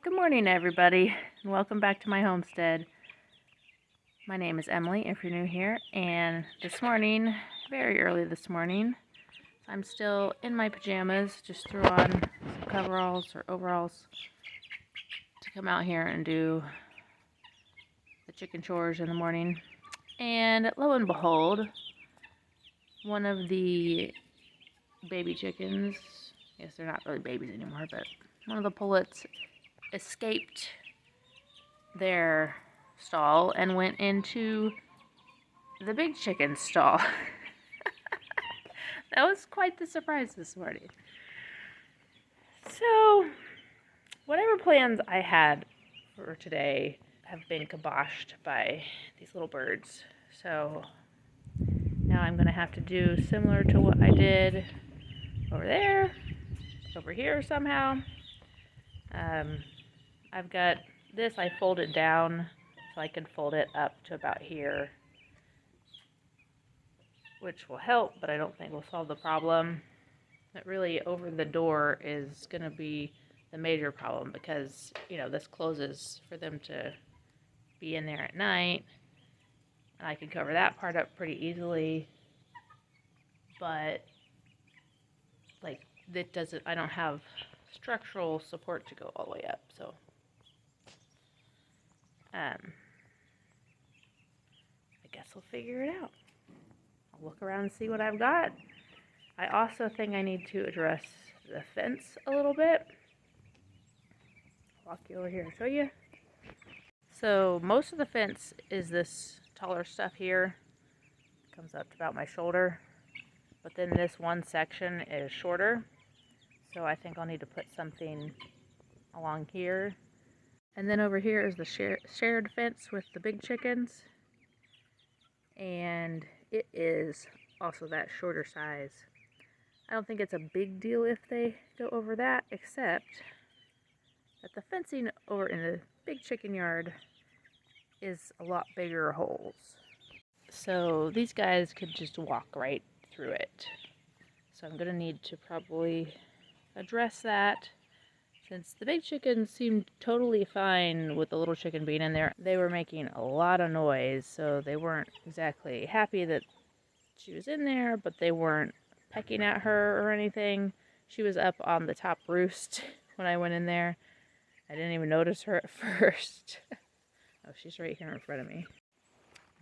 Good morning, everybody, and welcome back to my homestead. My name is Emily, if you're new here, and this morning, very early this morning, I'm still in my pajamas, just threw on some coveralls or overalls to come out here and do the chicken chores in the morning. And lo and behold, one of the baby chickens, I guess they're not really babies anymore, but one of the pullets escaped their stall and went into the big chicken's stall. That was quite the surprise this morning. So, whatever plans I had for today have been kiboshed by these little birds. So, now I'm going to have to do similar to what I did over there, over here somehow. I've got this, I folded down so I can fold it up to about here, which will help, but I don't think will solve the problem. That really over the door is going to be the major problem because, this closes for them to be in there at night. And I can cover that part up pretty easily, but I don't have structural support to go all the way up, so I guess we'll figure it out. I'll look around and see what I've got. I also think I need to address the fence a little bit. Walk you over here and show you. So most of the fence is this taller stuff here. It comes up to about my shoulder. But then this one section is shorter. So I think I'll need to put something along here. And then over here is the shared fence with the big chickens. And it is also that shorter size. I don't think it's a big deal if they go over that, except that the fencing over in the big chicken yard is a lot bigger holes. So these guys could just walk right through it. So I'm going to need to probably address that. Since the big chickens seemed totally fine with the little chicken being in there, they were making a lot of noise, so they weren't exactly happy that she was in there, but they weren't pecking at her or anything. She was up on the top roost when I went in there. I didn't even notice her at first. Oh, she's right here in front of me.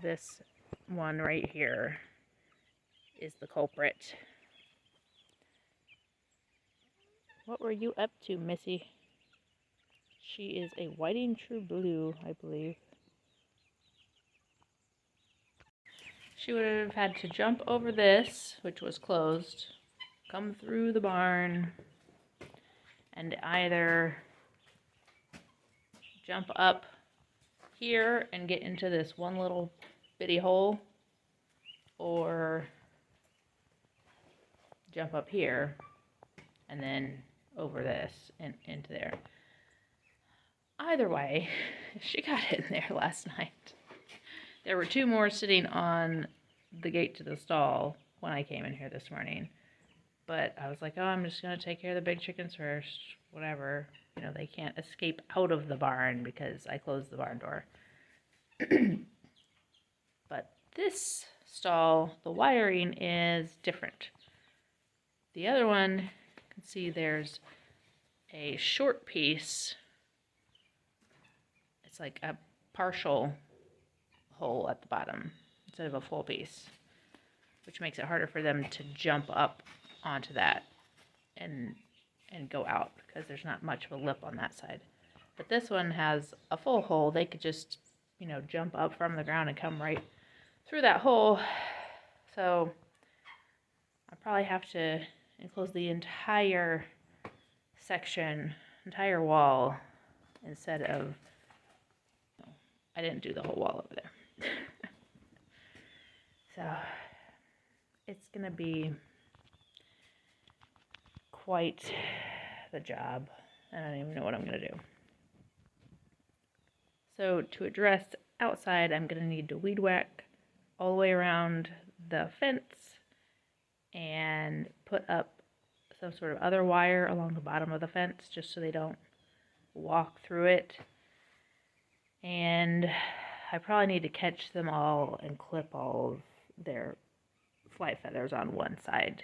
This one right here is the culprit. What were you up to, Missy? She is a whiting true blue, I believe. She would have had to jump over this, which was closed, come through the barn, and either jump up here and get into this one little bitty hole, or jump up here and then over this and into there. Either way, she got in there last night. There were two more sitting on the gate to the stall when I came in here this morning. But I was like, oh, I'm just going to take care of the big chickens first. Whatever. They can't escape out of the barn because I closed the barn door. But this stall, the wiring is different. The other one, you can see there's a short piece. It's like a partial hole at the bottom instead of a full piece, which makes it harder for them to jump up onto that and go out because there's not much of a lip on that side. But this one has a full hole. They could just, jump up from the ground and come right through that hole. So I probably have to enclose the entire section, entire wall, instead of, I didn't do the whole wall over there. So it's going to be quite the job. I don't even know what I'm going to do. So to address outside, I'm going to need to weed whack all the way around the fence and put up some sort of other wire along the bottom of the fence just so they don't walk through it. And I probably need to catch them all and clip all of their flight feathers on one side.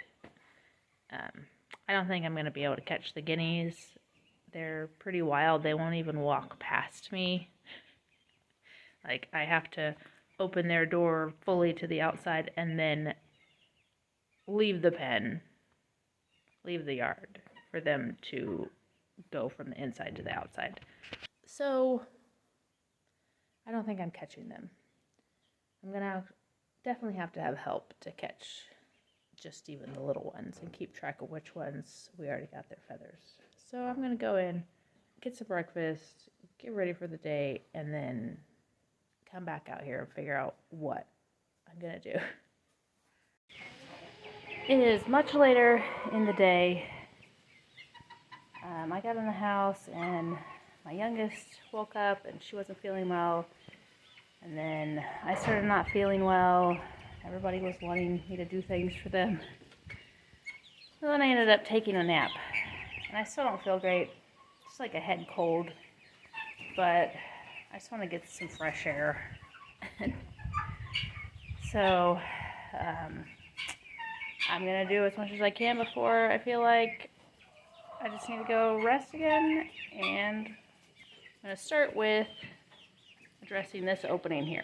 I don't think I'm going to be able to catch the guineas. They're pretty wild. They won't even walk past me. Like, I have to open their door fully to the outside and then leave the pen, leave the yard for them to go from the inside to the outside. So, I don't think I'm catching them. I'm going to definitely have to have help to catch just even the little ones and keep track of which ones we already got their feathers. So I'm going to go in, get some breakfast, get ready for the day, and then come back out here and figure out what I'm going to do. It is much later in the day. I got in the house and my youngest woke up and she wasn't feeling well. And then I started not feeling well. Everybody was wanting me to do things for them. So then I ended up taking a nap. And I still don't feel great. Just like a head cold. But I just want to get some fresh air. So I'm going to do as much as I can before I feel like I just need to go rest again. And I'm going to start with addressing this opening here.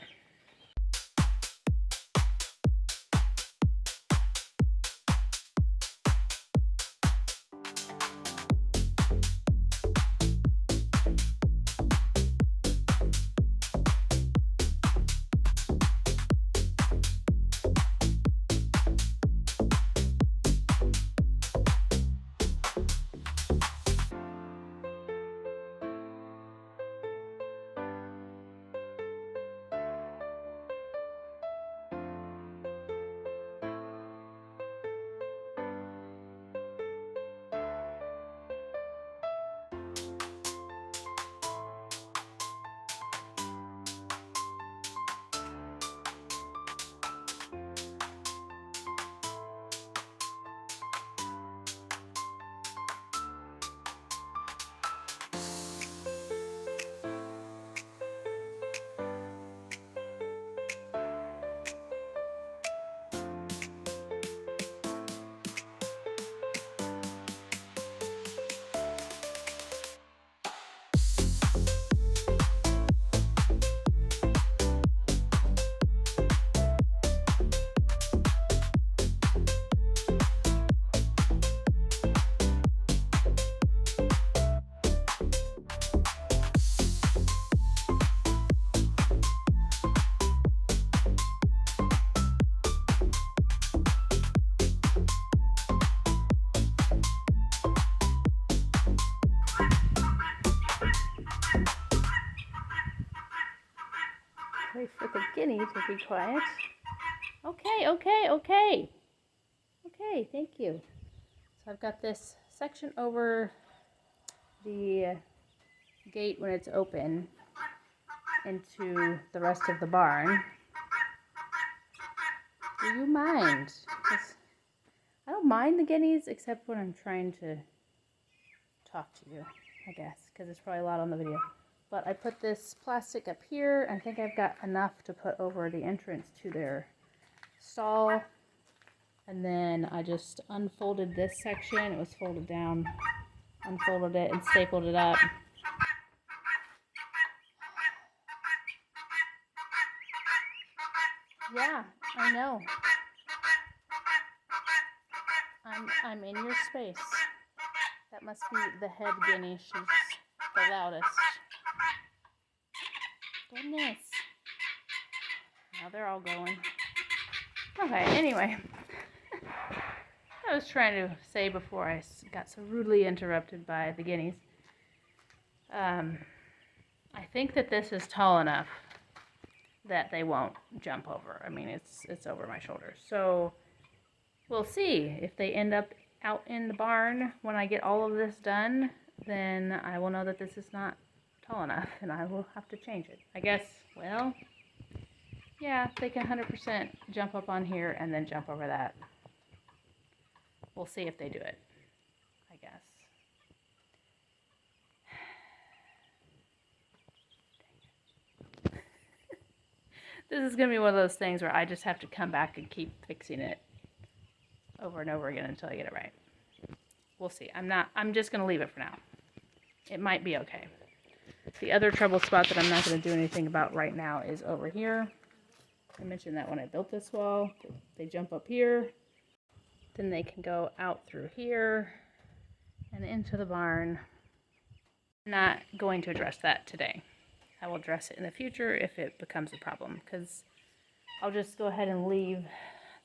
Wait for the guinea to be quiet. Okay, thank you. So I've got this section over the gate when it's open into the rest of the barn. Do you mind? 'Cause I don't mind the guineas except when I'm trying to talk to you, I guess, because it's probably a lot on the video. But I put this plastic up here. I think I've got enough to put over the entrance to their stall. And then I just unfolded this section. It was folded down. Unfolded it and stapled it up. Yeah, I know. I'm in your space. That must be the head guinea. She's the loudest. Goodness. Now they're all going. Okay, anyway. I was trying to say before I got so rudely interrupted by the guineas. I think that this is tall enough that they won't jump over. I mean, it's over my shoulders. So we'll see. If they end up out in the barn when I get all of this done, then I will know that this is not tall enough and I will have to change it. I guess, well, yeah, they can 100% jump up on here and then jump over that. We'll see if they do it, I guess. This is going to be one of those things where I just have to come back and keep fixing it over and over again until I get it right. We'll see. I'm just going to leave it for now. It might be okay. The other trouble spot that I'm not going to do anything about right now is over here. I mentioned that when I built this wall, they jump up here, then they can go out through here and into the barn. I'm not going to address that today. I will address it in the future if it becomes a problem, because I'll just go ahead and leave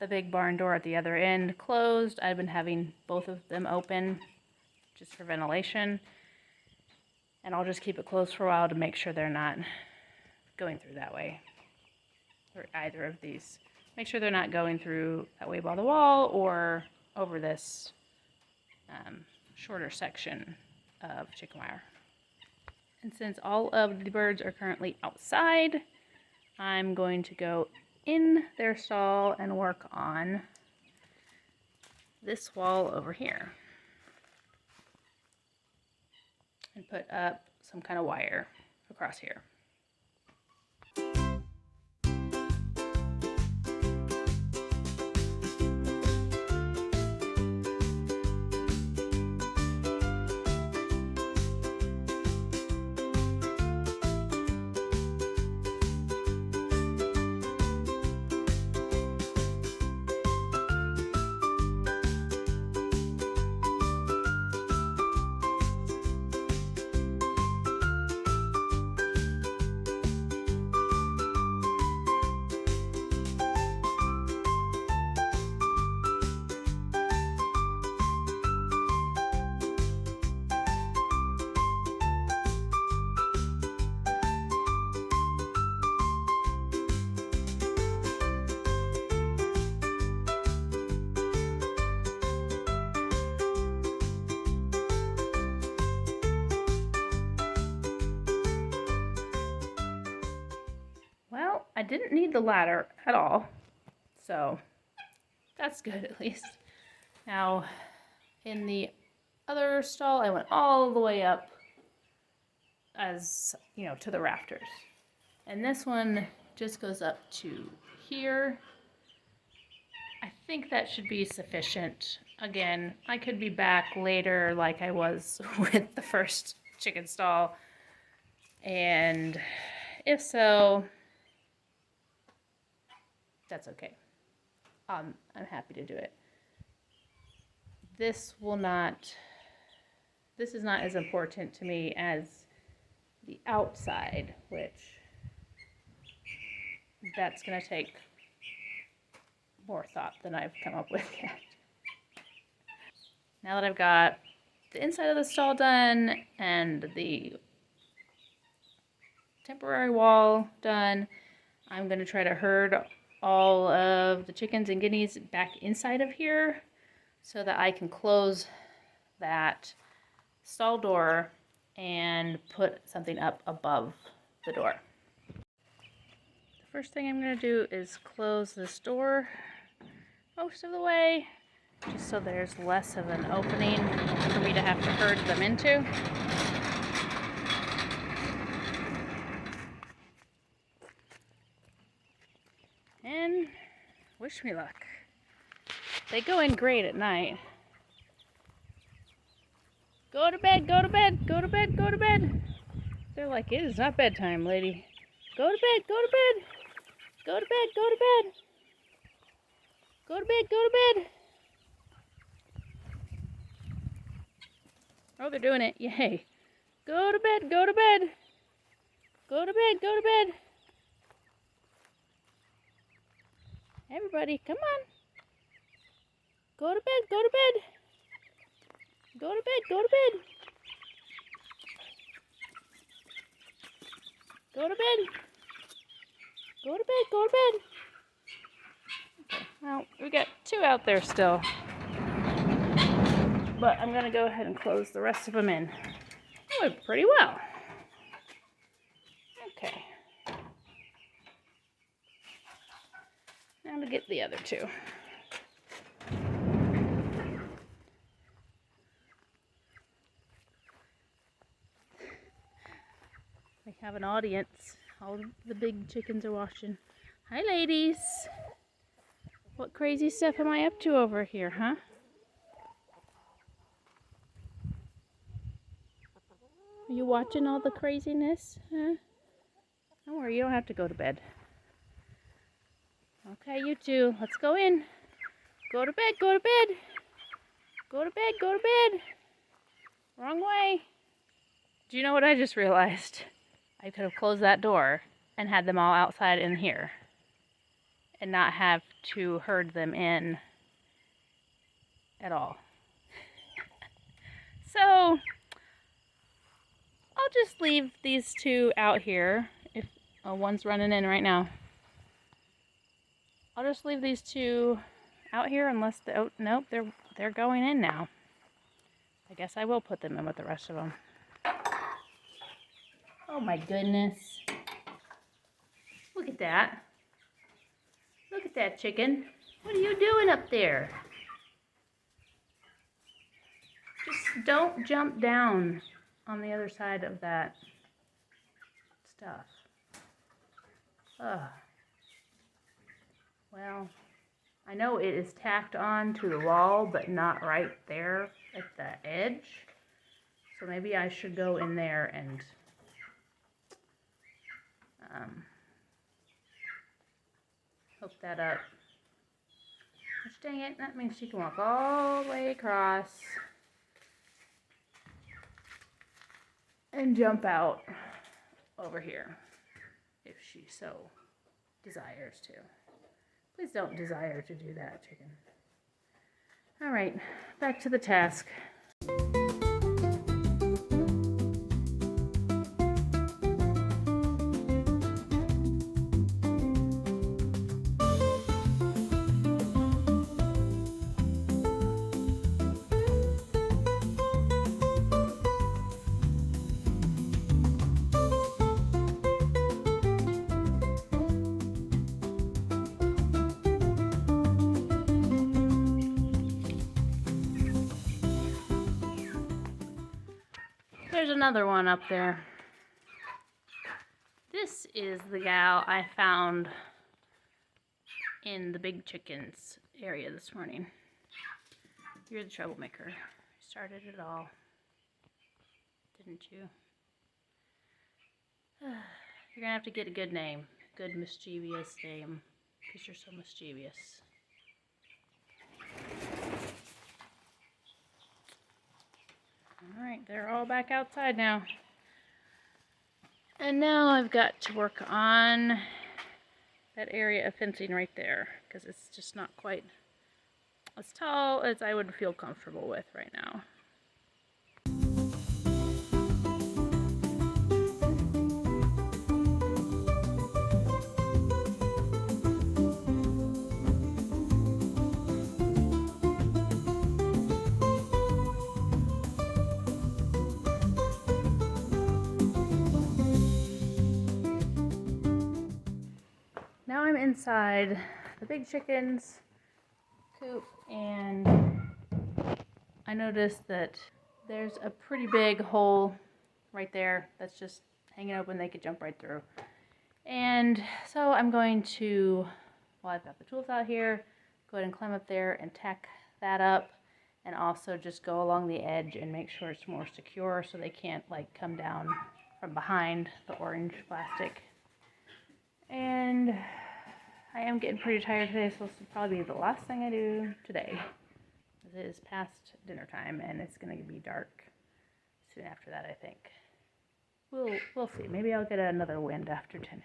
the big barn door at the other end closed. I've been having both of them open just for ventilation, and I'll just keep it closed for a while to make sure they're not going through that way, or either of these. Make sure they're not going through that way by the wall or over this shorter section of chicken wire. And since all of the birds are currently outside, I'm going to go in their stall and work on this wall over here and put up some kind of wire across here. Well, I didn't need the ladder at all, so that's good at least. Now, in the other stall, I went all the way up as, you know, to the rafters. And this one just goes up to here. I think that should be sufficient. Again, I could be back later like I was with the first chicken stall. And if so, that's okay. I'm happy to do it. This is not as important to me as the outside, which that's going to take more thought than I've come up with yet. Now that I've got the inside of the stall done and the temporary wall done, I'm going to try to herd all of the chickens and guineas back inside of here so that I can close that stall door and put something up above the door. The first thing I'm going to do is close this door most of the way, just so there's less of an opening for me to have to herd them into. And wish me luck. They go in great at night. Go to bed, go to bed, go to bed, go to bed. They're like, it is not bedtime, lady. Go to bed, go to bed. Go to bed, go to bed. Go to bed, go to bed. Oh, they're doing it. Yay. Go to bed, go to bed. Go to bed, go to bed. Everybody, come on. Go to bed, go to bed. Go to bed, go to bed. Go to bed. Go to bed, go to bed. Okay, well, we got 2 out there still. But I'm going to go ahead and close the rest of them in. That went pretty well. Okay. Now to get the other 2. We have an audience. All the big chickens are watching. Hi, ladies. What crazy stuff am I up to over here, huh? Are you watching all the craziness, huh? Don't worry, you don't have to go to bed. Okay, you two, let's go in. Go to bed, go to bed. Go to bed, go to bed. Wrong way. Do you know what I just realized? I could have closed that door and had them all outside in here and not have to herd them in at all. So I'll just leave these two out here. If one's running in right now. I'll just leave these two out here unless the, oh nope, they're going in now. I guess I will put them in with the rest of them. Oh my goodness. Look at that. Look at that chicken. What are you doing up there? Just don't jump down on the other side of that stuff. Ugh. Well, I know it is tacked on to the wall, but not right there at the edge. So maybe I should go in there and hook that up. Which, dang it, that means she can walk all the way across and jump out over here if she so desires to. Please don't desire to do that, chicken. All right, back to the task. There's another one up there. This is the gal I found in the big chickens area this morning. You're the troublemaker. You started it all, didn't you? You're gonna have to get a good name, good mischievous name, because you're so mischievous. Alright, they're all back outside now. And now I've got to work on that area of fencing right there, because it's just not quite as tall as I would feel comfortable with right now. Now I'm inside the big chicken's coop, and I noticed that there's a pretty big hole right there that's just hanging open. They could jump right through. And so I'm going to, while I've got the tools out here, go ahead and climb up there and tack that up, and also just go along the edge and make sure it's more secure so they can't like come down from behind the orange plastic. And I am getting pretty tired today, so this will probably be the last thing I do today. It is past dinner time, and it's going to be dark soon after that, I think. We'll see. Maybe I'll get another wind after dinner.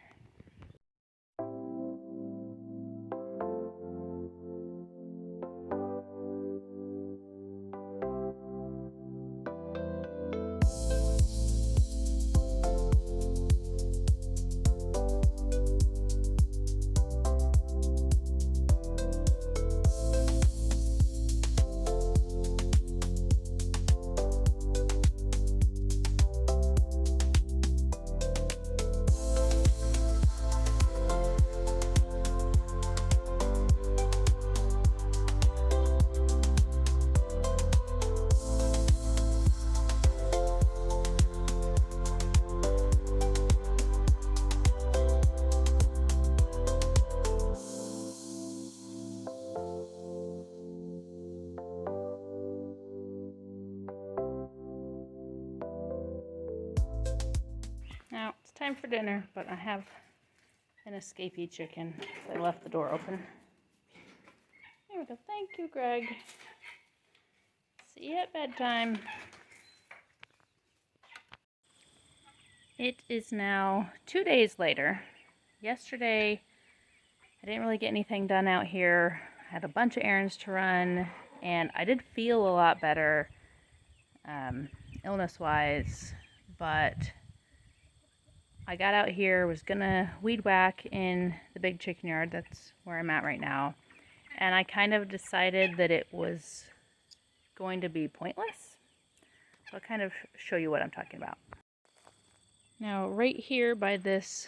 time for dinner, but I have an escapee chicken. I left the door open. There we go. Thank you, Greg. See you at bedtime. It is now 2 days later. Yesterday, I didn't really get anything done out here. I had a bunch of errands to run, and I did feel a lot better, illness-wise, but I got out here, was gonna weed whack in the big chicken yard. That's where I'm at right now. And I kind of decided that it was going to be pointless. So I'll kind of show you what I'm talking about. Now, right here by this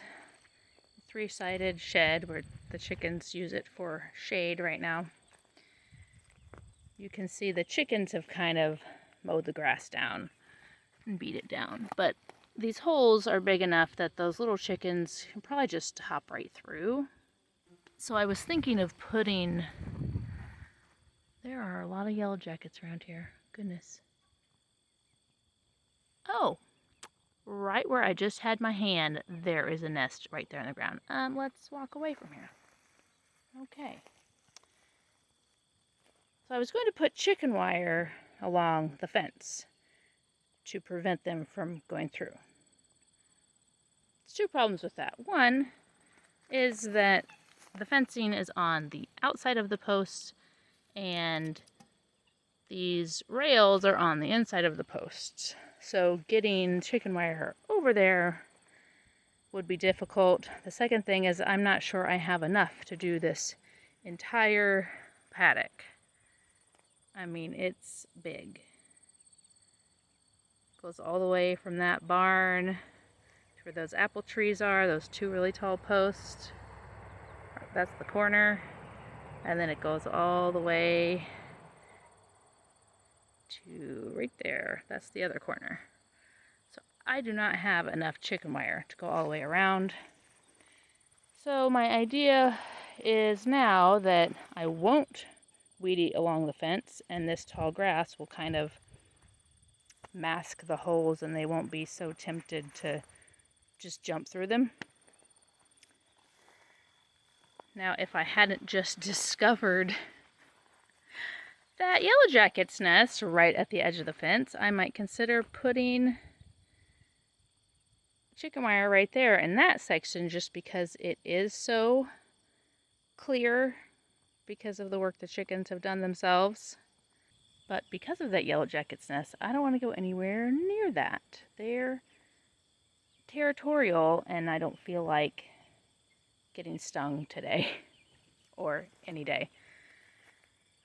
3-sided shed where the chickens use it for shade right now, you can see the chickens have kind of mowed the grass down and beat it down. But these holes are big enough that those little chickens can probably just hop right through. So I was thinking of putting... There are a lot of yellow jackets around here. Goodness. Oh! Right where I just had my hand, there is a nest right there on the ground. Let's walk away from here. Okay. So I was going to put chicken wire along the fence to prevent them from going through. There's 2 problems with that. One is that the fencing is on the outside of the post, and these rails are on the inside of the posts. So getting chicken wire over there would be difficult. The second thing is I'm not sure I have enough to do this entire paddock. I mean, it's big. It goes all the way from that barn to where those apple trees are, those 2 really tall posts. That's the corner. And then it goes all the way to right there. That's the other corner. So I do not have enough chicken wire to go all the way around. So my idea is now that I won't weed eat along the fence, and this tall grass will kind of mask the holes and they won't be so tempted to just jump through them. Now, if I hadn't just discovered that yellow jacket's nest right at the edge of the fence, I might consider putting chicken wire right there in that section, just because it is so clear because of the work the chickens have done themselves. But because of that yellow jacket's nest, I don't want to go anywhere near that. They're territorial, and I don't feel like getting stung today or any day.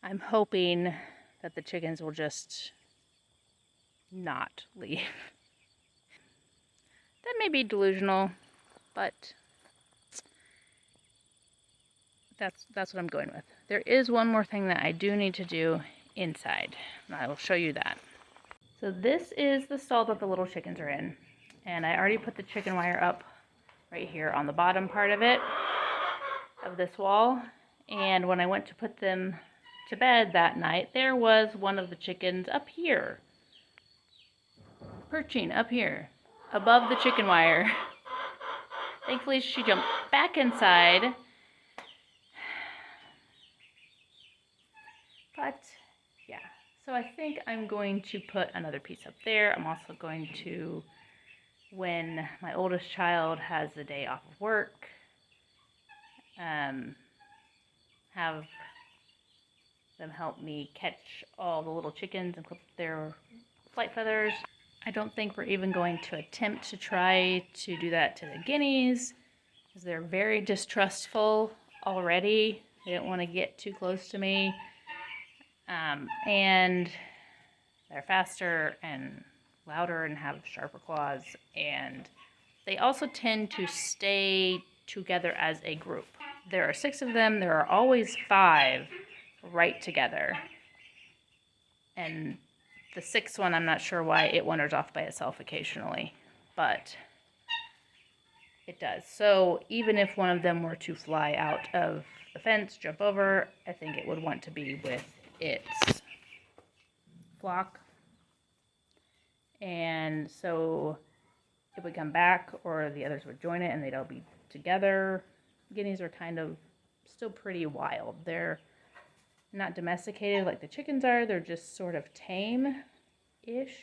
I'm hoping that the chickens will just not leave. That may be delusional, but that's what I'm going with. There is one more thing that I do need to do inside, and I will show you that. So this is the stall that the little chickens are in, and I already put the chicken wire up right here on the bottom part of it, of this wall. And when I went to put them to bed that night, there was one of the chickens up here, perching up here above the chicken wire. Thankfully she jumped back inside, but yeah, so I think I'm going to put another piece up there. I'm also going to, when my oldest child has the day off of work, have them help me catch all the little chickens and clip their flight feathers. I don't think we're even going to attempt to try to do that to the guineas, because they're very distrustful already. They don't want to get too close to me. And they're faster and louder and have sharper claws. And they also tend to stay together as a group. There are 6 of them. There are always 5 right together. And the 6th one, I'm not sure why it wanders off by itself occasionally, but it does. So even if one of them were to fly out of the fence, jump over, I think it would want to be with its flock. And so it would come back, or the others would join it and they'd all be together. Guineas are kind of still pretty wild. They're not domesticated like the chickens are. They're just sort of tame-ish.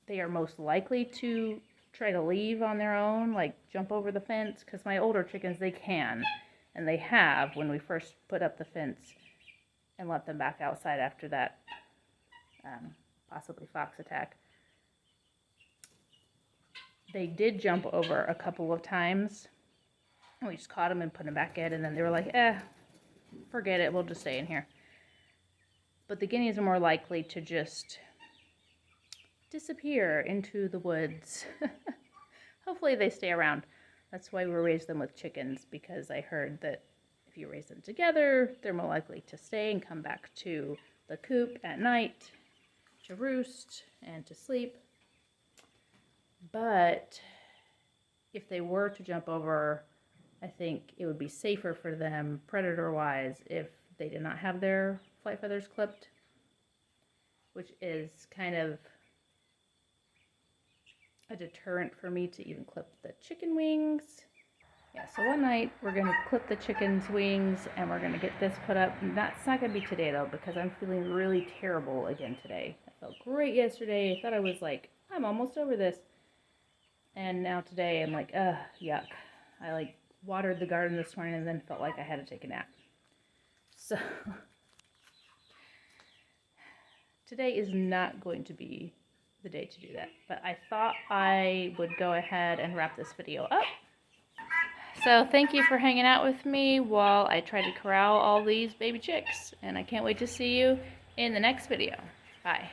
They are most likely to try to leave on their own, like jump over the fence, because my older chickens, they can, and they have when we first put up the fence and let them back outside after that possibly fox attack. They did jump over a couple of times. We just caught them and put them back in, and then they were like, forget it, we'll just stay in here. But the guineas are more likely to just disappear into the woods. Hopefully they stay around. That's why we raise them with chickens, because I heard that if you raise them together, they're more likely to stay and come back to the coop at night to roost and to sleep. But if they were to jump over, I think it would be safer for them, predator-wise, if they did not have their flight feathers clipped, which is kind of a deterrent for me to even clip the chicken wings. Yeah, so one night we're going to clip the chicken's wings and we're going to get this put up. And that's not going to be today though, because I'm feeling really terrible again today. I felt great yesterday. I thought I was like, I'm almost over this. And now today I'm like, yuck. I like watered the garden this morning and then felt like I had to take a nap. So today is not going to be the day to do that. But I thought I would go ahead and wrap this video up. So thank you for hanging out with me while I try to corral all these baby chicks. And I can't wait to see you in the next video. Bye.